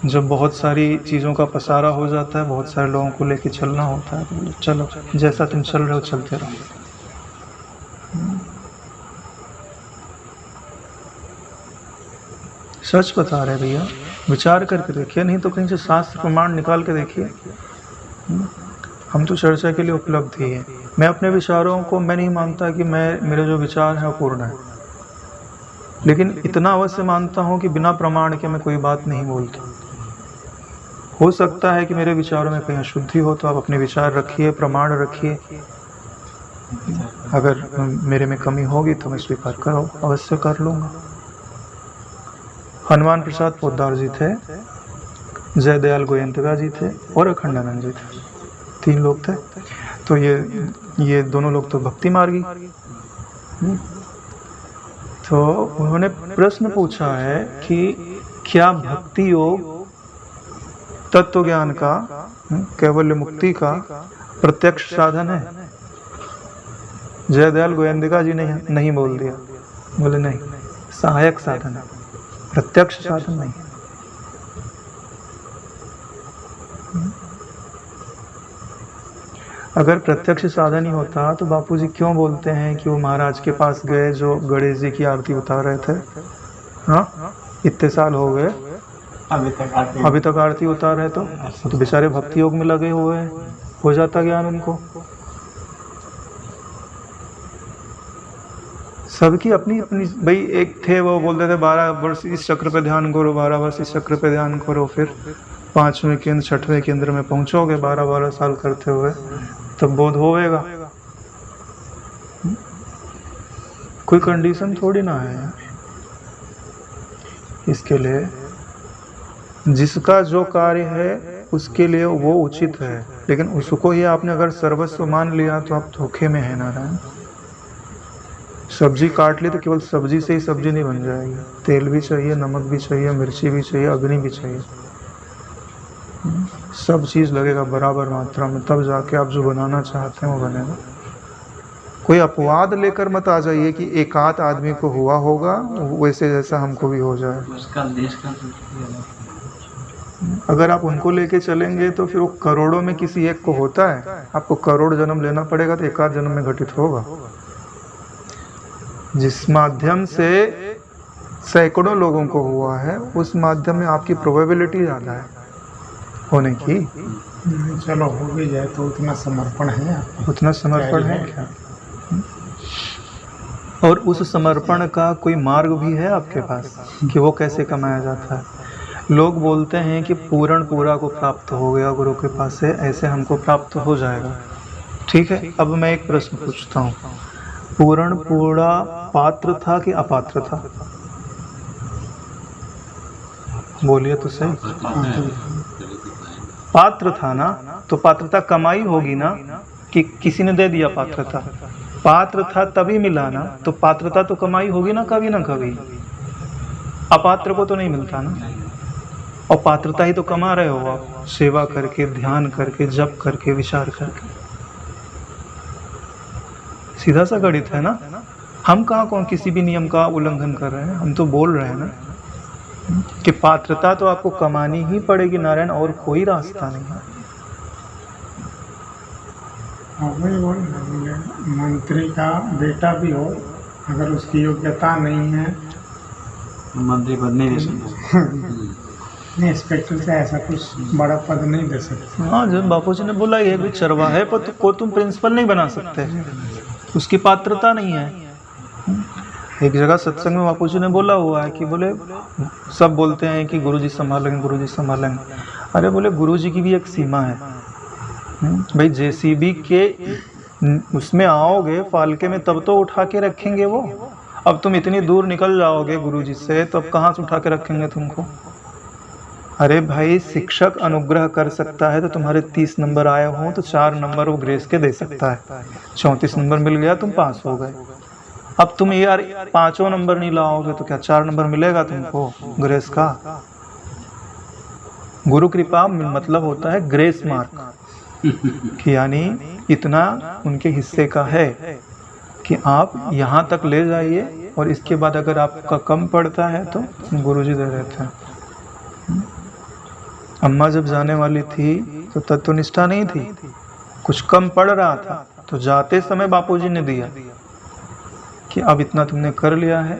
जब बहुत सारी चीज़ों का पसारा हो जाता है, बहुत सारे लोगों को लेके चलना होता है, तो चलो जैसा तुम चल रहे हो चलते रहो। सच बता रहे भैया, विचार करके देखिए, नहीं तो कहीं से शास्त्र प्रमाण निकाल के देखिए। हम तो चर्चा के लिए उपलब्ध ही है। मैं अपने विचारों को मैं नहीं मानता कि मेरे जो विचार हैं वो पूर्ण है, लेकिन इतना अवश्य मानता हूँ कि बिना प्रमाण के मैं कोई बात नहीं बोलता। हो सकता है कि मेरे विचारों में कहीं अशुद्धि हो, तो आप अपने विचार रखिए, प्रमाण रखिए, अगर मेरे में कमी होगी तो मैं स्वीकार करो अवश्य कर लूँगा। हनुमान प्रसाद पोद्दार जी थे, जयदयाल गोयंतका जी थे और अखंडानंद जी थे, 3 लोग थे। तो ये दोनों लोग तो भक्ति मार्गी। तो उन्होंने प्रश्न पूछा है कि क्या भक्ति योग तत्व ज्ञान का, कैवल्य मुक्ति का प्रत्यक्ष साधन है? जयदयाल गोयंतिका जी ने नहीं बोल दिया, बोले नहीं, सहायक साधन है, प्रत्यक्ष साधन नहीं। अगर प्रत्यक्ष साधन ही होता तो बापूजी क्यों बोलते हैं कि वो महाराज के पास गए जो गणेश जी की आरती उतार रहे थे? हाँ, इतने साल हो गए अभी तक आरती उतार रहे, तो बेचारे भक्ति योग में लगे हुए हैं, हो जाता ज्ञान उनको। सबकी अपनी अपनी, भाई एक थे वो बोलते थे 12 वर्ष इस चक्र पे ध्यान करो, 12 वर्ष इस चक्र पे ध्यान करो, फिर 5वें केंद्र 6वें केंद्र में पहुंचोगे 12-12 साल करते हुए, तब बोध होएगा। कोई कंडीशन थोड़ी ना है इसके लिए। जिसका जो कार्य है उसके लिए वो उचित है, लेकिन उसको ही आपने अगर सर्वस्व मान लिया तो आप धोखे में है नारायण। सब्जी काट ली तो केवल सब्जी से ही सब्जी नहीं बन जाएगी, तेल भी चाहिए, नमक भी चाहिए, मिर्ची भी चाहिए, अग्नि भी चाहिए, सब चीज़ लगेगा बराबर मात्रा में, तब जाके आप जो बनाना चाहते हैं वो बनेगा। कोई अपवाद लेकर मत आ जाइए कि एकाध आदमी को हुआ होगा वैसे जैसा हमको भी हो जाए। उसका देश का अगर आप उनको लेके चलेंगे तो फिर वो करोड़ों में किसी एक को होता है, आपको करोड़ जन्म लेना पड़ेगा तो एकाध जन्म में घटित होगा। जिस माध्यम से सैकड़ों लोगों को हुआ है उस माध्यम में आपकी प्रोबेबिलिटी ज़्यादा है होने की। चलो हो भी जाए तो उतना समर्पण है आपको। उतना समर्पण है क्या? और उस समर्पण का कोई मार्ग भी है आपके पास कि वो कैसे कमाया जाता है? लोग बोलते हैं कि पूर्ण पूरा को प्राप्त हो गया गुरु कृपा से, ऐसे हमको प्राप्त हो जाएगा। ठीक है, अब मैं एक प्रश्न पूछता हूँ, पूर्ण पूरा पात्र था कि अपात्र था? बोलिए तो सही। पात्र था ना, तो पात्रता कमाई होगी ना कि किसी ने दे दिया पात्रता? पात्र था तभी मिला ना, तो पात्रता तो कमाई होगी ना कभी। अपात्र को तो नहीं मिलता ना, और पात्रता ही तो कमा रहे हो आप, सेवा करके, ध्यान करके, जप करके, विचार करके। सीधा सा गणित है ना। हम कहाँ कौन किसी भी नियम का उल्लंघन कर रहे हैं, हम तो बोल रहे हैं ना कि पात्रता तो आपको कमानी ही पड़ेगी नारायण, और कोई रास्ता नहीं है। मंत्री का बेटा भी हो, अगर उसकी योग्यता नहीं है मंत्री पद नहीं दे सकते। इंस्पेक्टर से ऐसा कुछ बड़ा पद नहीं दे सकते। हाँ, जब बापू जी ने बोला ये भी चरवाहे पर को तुम प्रिंसिपल नहीं बना सकते, उसकी पात्रता नहीं है। एक जगह सत्संग में बापू जी ने बोला हुआ है कि बोले सब बोलते हैं कि गुरुजी संभालेंगे, गुरुजी संभालेंगे। अरे बोले गुरुजी की भी एक सीमा है भाई। जेसीबी के उसमें आओगे फालके में तब तो उठा के रखेंगे वो। अब तुम इतनी दूर निकल जाओगे गुरुजी से तो अब कहाँ से उठा के रखेंगे तुमको? अरे भाई, शिक्षक अनुग्रह कर सकता है तो तुम्हारे 30 नंबर आए हों तो 4 नंबर वो ग्रेस के दे सकता है। 34 नंबर मिल गया, तुम पास हो गए। अब तुम यार 5 नंबर नहीं लाओगे तो क्या 4 नंबर मिलेगा तुमको ग्रेस का? गुरु कृपा मतलब होता है ग्रेस मार्क, कि यानी इतना उनके हिस्से का है कि आप यहाँ तक ले जाइए, और इसके बाद अगर आपका कम पड़ता है तो गुरुजी दे देते हैं। अम्मा जब जाने वाली थी तो तत्वनिष्ठा नहीं थी, कुछ कम पड़ रहा था तो जाते समय बापूजी ने दिया कि अब इतना तुमने कर लिया है।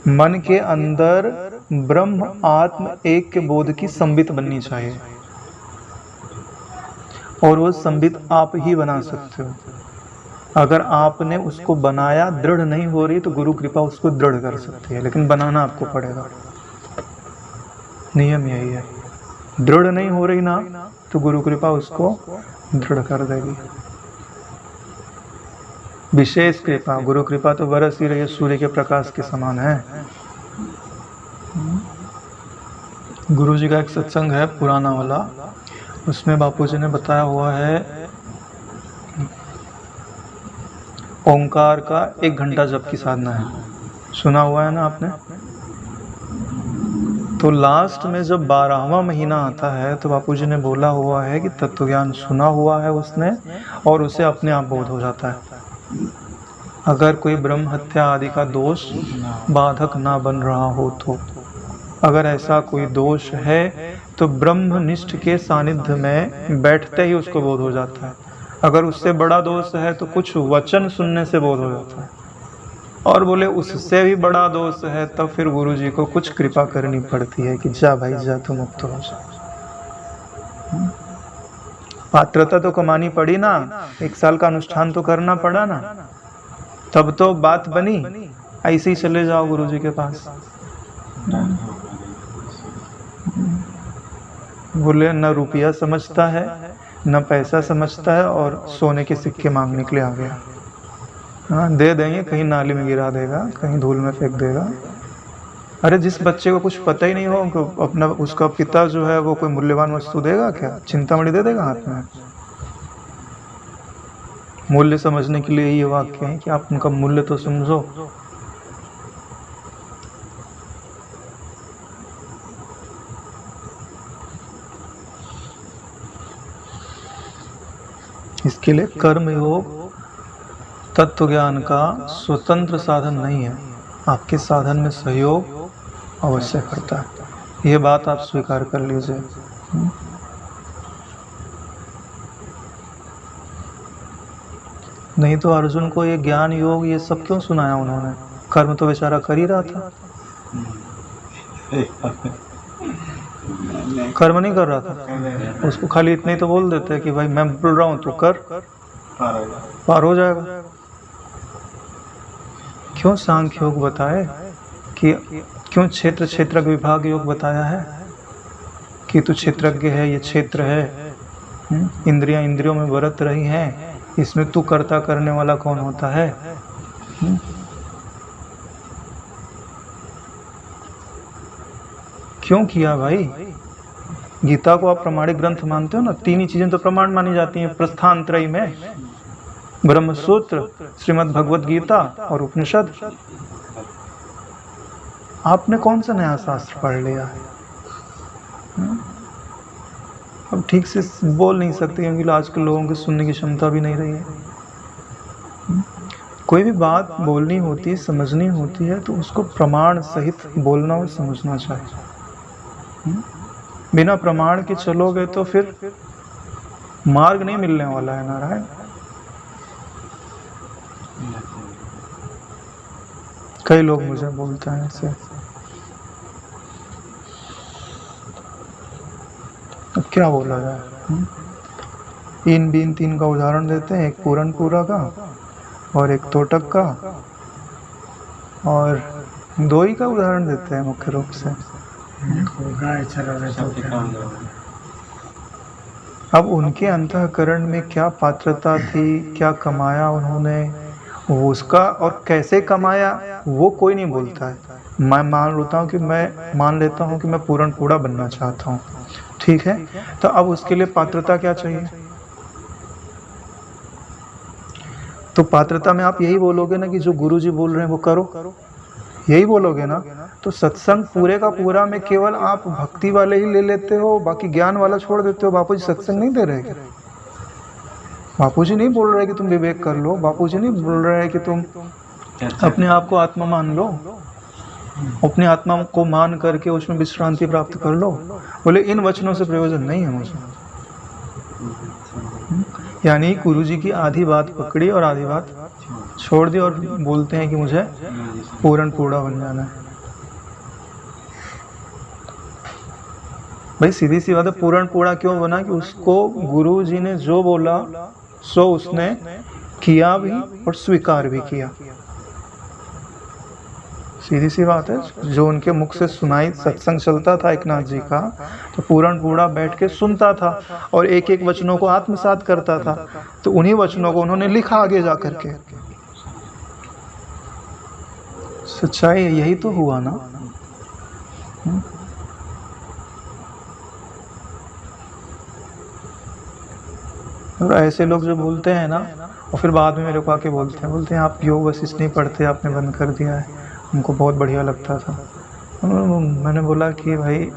मन के अंदर ब्रह्म आत्म एक के बोध की संबित बननी चाहिए, और वो संबित आप ही बना सकते हो। अगर आपने उसको बनाया, दृढ़ नहीं हो रही तो गुरु कृपा उसको दृढ़ कर सकती है, लेकिन बनाना आपको पड़ेगा। नियम यही है, दृढ़ नहीं हो रही ना तो गुरु कृपा उसको दृढ़ कर देगी। विशेष कृपा, गुरु कृपा तो बरस ही रही है, सूर्य के प्रकाश के समान है। गुरु जी का एक सत्संग है पुराना वाला, उसमें बापू जी ने बताया हुआ है ओंकार का 1 घंटा जप की साधना है, सुना हुआ है ना आपने। तो लास्ट में जब 12वां महीना आता है तो बापू जी ने बोला हुआ है कि तत्व ज्ञान सुना हुआ है उसने और उसे अपने आप बोध हो जाता है। अगर कोई ब्रह्म हत्या आदि का दोष बाधक ना बन रहा हो तो, अगर ऐसा कोई दोष है तो ब्रह्मनिष्ठ के सानिध्य में बैठते ही उसको बोध हो जाता है। अगर उससे बड़ा दोष है तो कुछ वचन सुनने से बोध हो जाता है, और बोले उससे भी बड़ा दोष है तब फिर गुरु जी को कुछ कृपा करनी पड़ती है कि जा भाई जा, तू मुक्त हो जा। पात्रता तो कमानी पड़ी ना, 1 साल का अनुष्ठान तो करना पड़ा ना, तब तो बात बनी। ऐसे ही चले जाओ गुरु जी के पास, बोले न रुपया समझता है न पैसा समझता है और सोने के सिक्के मांगने के लिए आ गया। हाँ, दे देंगे, कहीं नाली में गिरा देगा, कहीं धूल में फेंक देगा। अरे जिस बच्चे को कुछ पता ही नहीं हो अपना, उसका पिता जो है वो कोई मूल्यवान वस्तु देगा क्या? चिंतामणि दे देगा हाथ में? मूल्य समझने के लिए ये वाक्य है कि आप उनका मूल्य तो समझो। इसके लिए कर्म योग तत्व ज्ञान का स्वतंत्र साधन नहीं है, आपके साधन में सहयोग अवश्य करता है। ये बात आप स्वीकार कर लीजिए। नहीं तो अर्जुन को ये ज्ञान योग ये सब क्यों सुनाया उन्होंने? कर्म तो बेचारा कर ही रहा था, कर्म नहीं कर रहा था। उसको खाली इतने ही तो बोल देते कि भाई मैं बोल रहा हूँ तो कर, पार हो जाएगा। क्यों सांख्य योग बताए कि क्यों क्षेत्र क्षेत्रज्ञ विभाग योग बताया है कि तू क्षेत्रज्ञ है, ये क्षेत्र है, इंद्रियां इंद्रियों में बरत रही हैं, इसमें तू कर्ता करने वाला कौन होता है? क्यों किया भाई? गीता को आप प्रमाणिक ग्रंथ मानते हो ना, 3 ही चीजें तो प्रमाण मानी जाती हैं प्रस्थान त्रयी में, ब्रह्मसूत्र, श्रीमद् भगवद गीता और उपनिषद। आपने कौन सा नया शास्त्र पढ़ लिया है? अब ठीक से बोल नहीं सकते क्योंकि आजकल लोगों की सुनने की क्षमता भी नहीं रही है। कोई भी बात बोलनी होती है, समझनी होती है तो उसको प्रमाण सहित बोलना और समझना चाहिए। बिना प्रमाण के चलोगे तो फिर मार्ग नहीं मिलने वाला है। नारायण, कई लोग मुझे बोलते हैं ऐसे। अब क्या बोला जाए? इन बीन 3 का उदाहरण देते हैं, एक पूरनपुरा का और एक तोटक का, और 2 ही का उदाहरण देते हैं मुख्य रूप से। अब उनके अंतःकरण में क्या पात्रता थी, क्या कमाया उन्होंने, वो उसका और कैसे कमाया वो कोई नहीं बोलता है। मैं मान लेता हूँ कि मैं पूरनपुरा बनना चाहता हूँ, ठीक है, तो अब उसके लिए पात्रता क्या चाहिए? तो पात्रता में आप यही बोलोगे ना कि जो गुरुजी बोल रहे हैं वो करो, यही बोलोगे ना। तो सत्संग पूरे का पूरा में केवल आप भक्ति वाले ही ले लेते हो, बाकी ज्ञान वाला छोड़ देते हो। बापू जी सत्संग नहीं दे रहे क्या? बापू जी नहीं बोल रहे कि तुम विवेक कर लो, बापू जी नहीं बोल रहे कि तुम अपने आप को आत्मा मान लो, अपनी आत्मा को मान करके उसमें विश्रांति प्राप्त कर लो। बोले इन वचनों से प्रयोजन नहीं है मुझे। यानी गुरु जी की आधी बात पकड़ी और आधी बात छोड़ दी और बोलते हैं कि मुझे पूरनपुरा बन जाना है। भाई सीधी सी बात है, पूरनपुरा क्यों बना? कि उसको गुरु जी ने जो बोला सो उसने किया भी और स्वीकार भी किया। सीधी सी बात है, जो उनके मुख से सुनाई सत्संग चलता था एकनाथ जी का, तो पूरनपुरा बैठ के सुनता था और एक एक वचनों को आत्मसात करता था। तो उन्हीं वचनों को उन्होंने लिखा आगे जा करके, सच्चाई है, यही तो हुआ ना। हम्म? और ऐसे लोग जो बोलते हैं ना, और फिर बाद में मेरे को आके बोलते हैं आप योग वशिष्ठ नहीं पढ़ते, आपने बंद कर दिया है, हमको बहुत बढ़िया लगता था। मैंने बोला कि भाई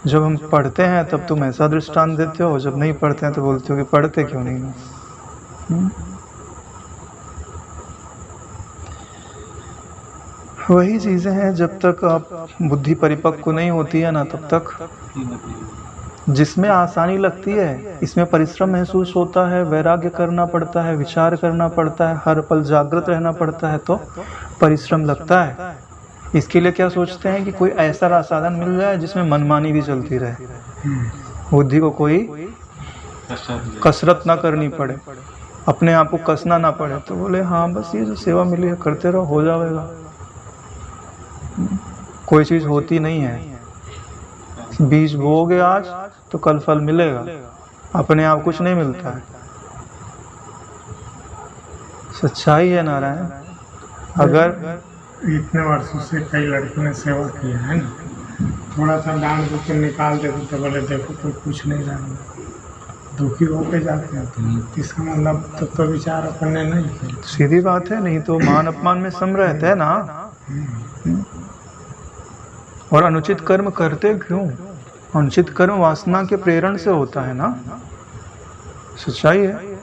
जब हम पढ़ते हैं तब तुम ऐसा दृष्टांत देते हो, जब नहीं पढ़ते हैं तो बोलते हो कि पढ़ते क्यों नहीं हो। हम्म? वही चीज़ें हैं, जब तक आप बुद्धि परिपक्व नहीं होती है ना, तब तक जिसमें आसानी लगती है, इसमें परिश्रम महसूस होता है, वैराग्य करना पड़ता है, विचार करना पड़ता है, हर पल जागृत रहना पड़ता है, तो परिश्रम लगता है। इसके लिए क्या सोचते हैं कि कोई ऐसा साधन मिल जाए जिसमें मनमानी भी चलती रहे, बुद्धि को कोई कसरत ना करनी पड़े, अपने आप को कसना ना पड़े। तो बोले हाँ बस ये जो सेवा मिली है करते रहो, हो जाएगा। कोई चीज़ होती नहीं है, बीज बोओगे आज तो कल फल मिलेगा, अपने आप कुछ नहीं मिलता है। सच्चाई है नारायण। अगर इतने वर्षों से कई लड़कों ने सेवा की है ना, थोड़ा सा डांट के निकाल देते तो बोले देखो तो कुछ नहीं जाना, दुखी होके जाते हैं। तो इसका मतलब तो विचार अपने नहीं किया। सीधी बात है, नहीं तो मान अपमान में सम रहते हैं ना। और अनुचित कर्म करते क्यों? अनुचित कर्म वासना के प्रेरण से होता है ना। सच्चाई है।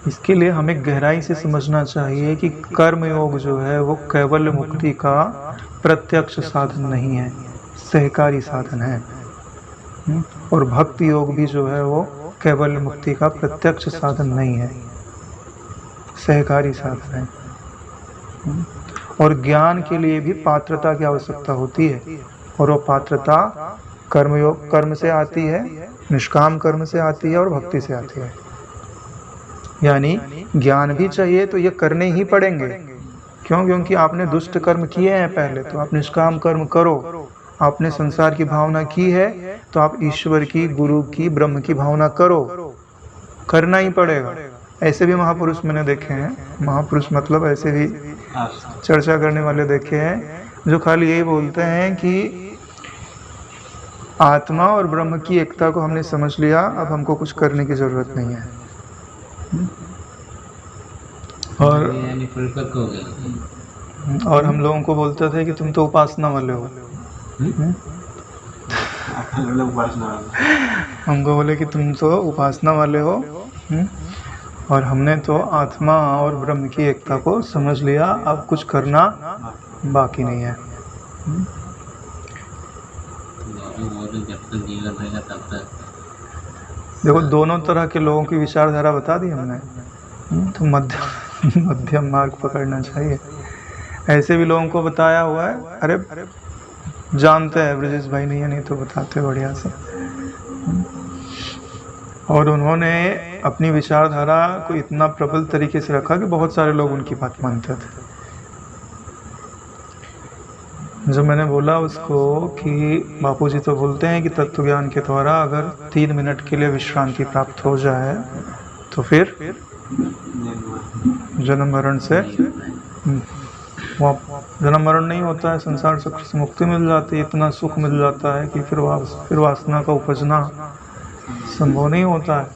इसके लिए हमें गहराई से समझना चाहिए कि कर्म योग जो है वो कैवल्य मुक्ति का प्रत्यक्ष साधन नहीं है, सहकारी साधन है। और भक्ति योग भी जो है वो कैवल्य मुक्ति का प्रत्यक्ष साधन नहीं है, सहकारी साधन है। और ज्ञान के लिए भी पात्रता की आवश्यकता होती है, और वो पात्रता कर्मयोग कर्म से आती है, निष्काम कर्म से आती है और भक्ति से आती है। यानी ज्ञान भी चाहिए तो ये करने ही पड़ेंगे। क्यों? क्योंकि आपने दुष्ट कर्म किए हैं पहले, तो आप निष्काम कर्म करो। आपने संसार की भावना की है तो आप ईश्वर की, गुरु की, ब्रह्म की भावना करो, करना ही पड़ेगा। ऐसे भी महापुरुष मैंने देखे हैं, महापुरुष मतलब ऐसे भी चर्चा करने वाले देखे हैं जो खाली यही बोलते हैं कि आत्मा और ब्रह्म की एकता को हमने समझ लिया, अब हमको कुछ करने की जरूरत नहीं है। और हम लोगों को बोलते थे कि तुम तो उपासना वाले हो। हमको बोले कि तुम तो उपासना वाले हो, और हमने तो आत्मा और ब्रह्म की एकता को समझ लिया, अब कुछ करना बाकी नहीं है। देखो दोनों तरह के लोगों की विचारधारा बता दी हमने, तो मध्यम मार्ग पकड़ना चाहिए। ऐसे भी लोगों को बताया हुआ है, अरे जानते हैं ब्रजेश भाई नहीं तो बताते बढ़िया से। और उन्होंने अपनी विचारधारा को इतना प्रबल तरीके से रखा कि बहुत सारे लोग उनकी बात मानते थे। जो मैंने बोला उसको कि बापूजी तो बोलते हैं कि तत्व ज्ञान के द्वारा अगर 3 मिनट के लिए विश्रांति प्राप्त हो जाए तो फिर जन्म मरण से जन्म मरण नहीं होता है, संसार से मुक्ति मिल जाती है, इतना सुख मिल जाता है कि फिर वासना का उपजना संभव नहीं होता है।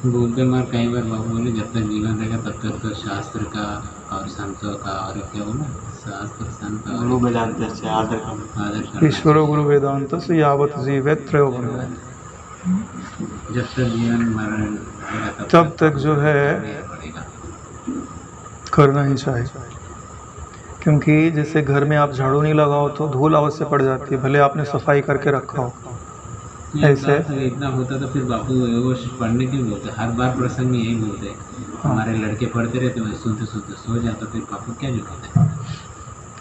बोलते मार कई बार बाबू बोले जब तक जीवन रहेगा तब तक तो शास्त्र का और संतों का और क्या बोला, शास्त्र संत गुरु वेदांत से आदर ईश्वरो गुरु वेदांत से यावत जीवे त्रयो बन गए। जब तक जीवन मरण तब तक जो है करना ही चाहिए। क्योंकि जैसे घर में आप झाड़ू नहीं लगाओ तो धूल अवश्य पड़ जाती है, भले आपने सफाई करके रखा हो। ऐसे इतना होता तो फिर बापू वो पढ़ने क्यों बोलते? हर बार प्रसंग में यही बोलते, हमारे लड़के पढ़ते रहते वही सुनते सुनते सो जाता, फिर बापू क्या जो कहते हैं?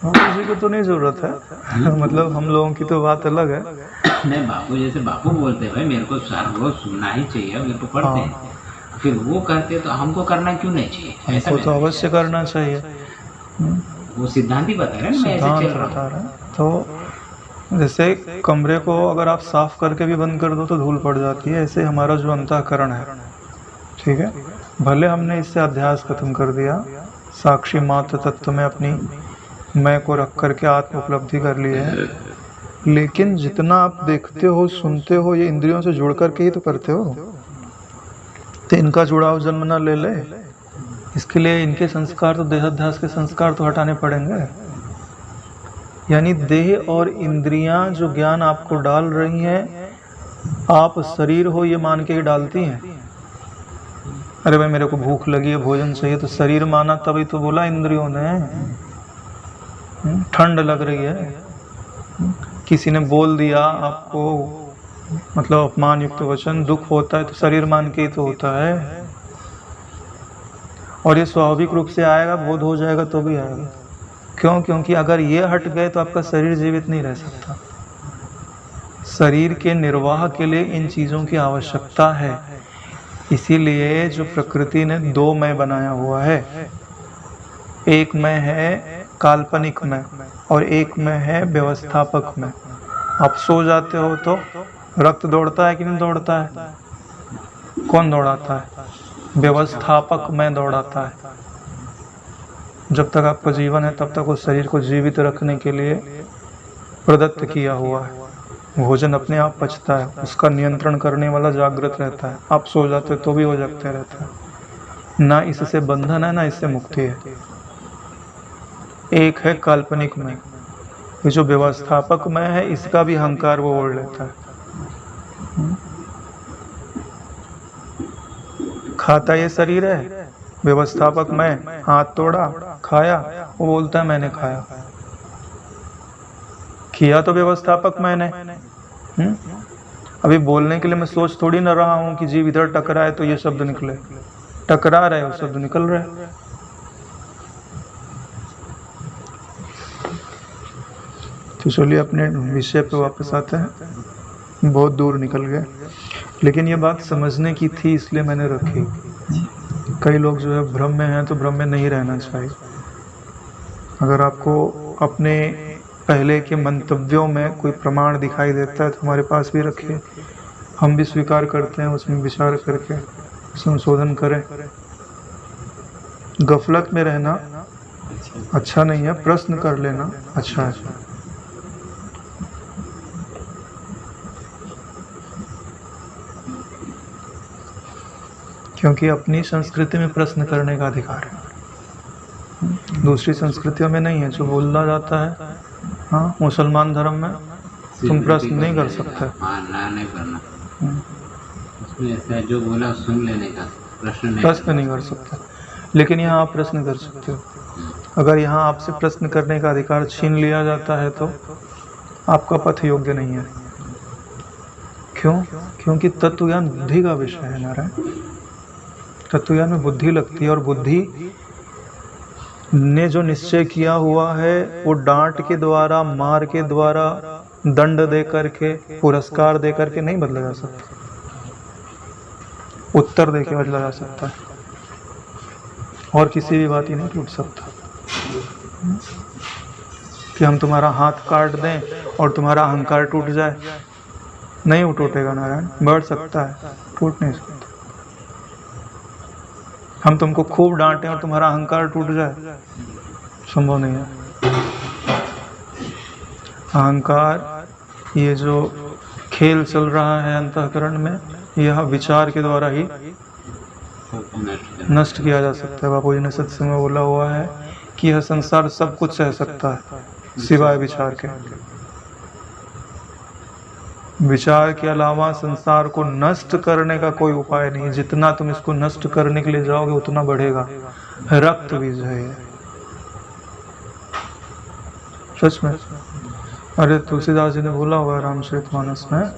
किसी को तो नहीं जरूरत है मतलब हम लोगों की तो बात अलग है। नहीं बापू जैसे बापू बोलते हैं भाई मेरे को रोज सुनना ही चाहिए, मेरे को पढ़ते हैं, फिर वो करते तो हमको करना क्यों नहीं चाहिए? हमको तो अवश्य करना चाहिए। वो सिद्धांत ही बता रहे हैं, मैं ऐसे चल रहा हूं। तो जैसे कमरे को अगर आप साफ करके भी बंद कर दो तो धूल पड़ जाती है, ऐसे हमारा जो अंतःकरण है, ठीक है, भले हमने इससे अध्यास खत्म कर दिया, साक्षी मात्र तत्व में अपनी मैं को रख करके आत्म उपलब्धि कर ली है। लेकिन जितना आप देखते हो सुनते हो ये इंद्रियों से जुड़ करके ही तो करते हो, तो इनका जुड़ाव जन्म न ले ले। इसके लिए इनके संस्कार तो देहाध्यास के संस्कार तो हटाने पड़ेंगे। यानी देह और इंद्रियां जो ज्ञान आपको डाल रही हैं, आप शरीर हो ये मान के ही डालती हैं। अरे भाई मेरे को भूख लगी है, भोजन चाहिए, तो शरीर माना तभी तो बोला इंद्रियों ने। ठंड लग रही है, किसी ने बोल दिया आपको, मतलब अपमान युक्त वचन, दुख होता है तो शरीर मान के ही तो होता है। और ये स्वाभाविक रूप से आएगा, बोध हो जाएगा तो भी आएगा। क्यों? क्योंकि अगर ये हट गए तो आपका शरीर जीवित नहीं रह सकता। शरीर के निर्वाह के लिए इन चीज़ों की आवश्यकता है। इसीलिए जो प्रकृति ने दो मैं बनाया हुआ है, एक मैं है काल्पनिक मैं और एक मैं है व्यवस्थापक मैं। आप सो जाते हो तो रक्त दौड़ता है कि नहीं दौड़ता है? कौन दौड़ाता है? व्यवस्थापक मैं दौड़ाता है। जब तक आपका जीवन है तब तक उस शरीर को जीवित रखने के लिए प्रदत्त किया हुआ है। भोजन अपने आप पचता है, उसका नियंत्रण करने वाला जागृत रहता है। आप सो जाते तो भी वो जगते रहता है। ना इससे बंधन है ना इससे मुक्ति है। एक है काल्पनिक मैं, ये जो व्यवस्थापक मैं है इसका भी अहंकार वो ओढ़ लेता है। खाता ये शरीर है, व्यवस्थापक मैं, हाथ तोड़ा खाया, वो बोलता है मैंने खाया। किया तो व्यवस्थापक मैंने। अभी बोलने के लिए मैं सोच थोड़ी ना रहा हूं कि जीव इधर टकराए तो ये शब्द निकले। टकरा रहे वो शब्द निकल रहे। तो चलिए अपने विषय पे वापस आते हैं। बहुत दूर निकल गए, लेकिन ये बात समझने की थी इसलिए मैंने रखी। कई लोग जो है भ्रम में हैं तो भ्रम में नहीं रहना चाहिए। अगर आपको अपने पहले के मंतव्यों में कोई प्रमाण दिखाई देता है तो हमारे पास भी रखिए, हम भी स्वीकार करते हैं, उसमें विचार करके संशोधन करें। गफलत में रहना अच्छा नहीं है, प्रश्न कर लेना अच्छा है। क्योंकि अपनी संस्कृति में प्रश्न करने का अधिकार है, दूसरी संस्कृतियों में नहीं है। जो बोला जाता है, हाँ मुसलमान धर्म में तुम प्रश्न नहीं कर सकते। ना नहीं करना, उसमें ऐसा है जो बोला सुन लेने का, प्रश्न नहीं कर सकते। लेकिन यहाँ आप प्रश्न कर सकते हो। अगर यहाँ आपसे प्रश्न करने का अधिकार छीन लिया जाता है तो आपका पथ योग्य नहीं है। क्यों? क्योंकि तत्वज्ञान बुद्धि का विषय है नारायण। तत्वज्ञान में बुद्धि लगती है, और बुद्धि ने जो निश्चय किया हुआ है वो डांट के द्वारा, मार के द्वारा, दंड दे करके, पुरस्कार दे करके नहीं बदला जा सकता। उत्तर दे के बदला जा सकता है, और किसी भी बात ही नहीं टूट सकता। कि हम तुम्हारा हाथ काट दें और तुम्हारा अहंकार टूट जाए, नहीं टूटेगा नारायण। बढ़ सकता है, टूट नहीं सकता। हम तुमको खूब डांटें और तुम्हारा अहंकार टूट जाए, संभव नहीं है। अहंकार ये जो खेल चल रहा है अंतःकरण में, यह विचार के द्वारा ही नष्ट किया जा सकता है। बापू जी ने सत्संग में बोला हुआ है कि यह संसार सब कुछ सह सकता है सिवाय विचार के। विचार के अलावा संसार को नष्ट करने का कोई उपाय नहीं। जितना तुम इसको नष्ट करने के लिए जाओगे उतना बढ़ेगा। रक्त बीज है ये, सच में। अरे तुलसीदास जी ने बोला हुआ है रामचरितमानस में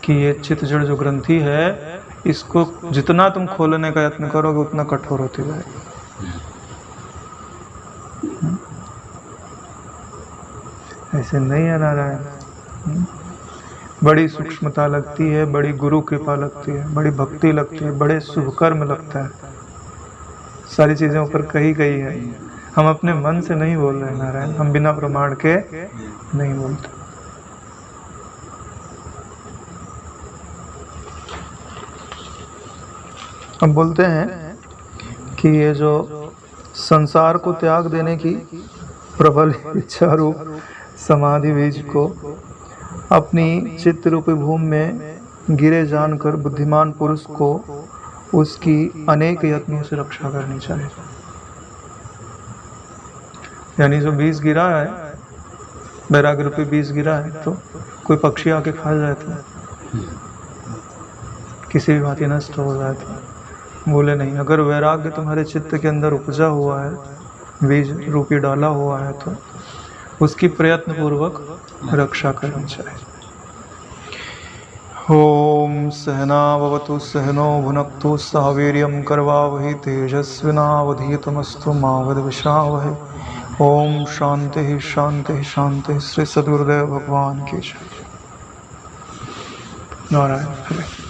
कि ये चित्त जड़ जो ग्रंथि है, इसको जितना तुम खोलने का यत्न करोगे उतना कठोर होती जाएगी। ऐसे नहीं है नारायण। बड़ी सूक्ष्मता लगती है, बड़ी गुरु कृपा लगती है, बड़ी भक्ति लगती है, बड़े शुभ कर्म लगता है। सारी चीजें ऊपर कही गई है। हम अपने मन से नहीं बोल रहे नारायण, हम बिना प्रमाण के नहीं बोलते। हम बोलते हैं कि ये जो संसार को त्याग देने की प्रबल इच्छा रूप समाधि बीज को अपनी चित्त रूपी भूमि में गिरे जानकर बुद्धिमान पुरुष को उसकी अनेक यत्नों से रक्षा करनी चाहिए। यानी जो बीज गिरा है, वैराग्य रूपी बीज गिरा है, तो कोई पक्षी आके खा जाए तो किसी भी भांति नष्ट हो जाए तो बोले नहीं, अगर वैराग्य तुम्हारे चित्त के अंदर उपजा हुआ है, बीज रूपी डाला हुआ है, तो उसकी प्रयत्न पूर्वक रक्षा करनी चाहिए। ओम सहनावतु सहनो भुनक्तु सह वीर्यं करवावहै तेजस्विनावधीतमस्तु मा विद्विषावहै। ओम शांति शांति शांति। श्री सद्गुरुदेव भगवान की जय। नारायण।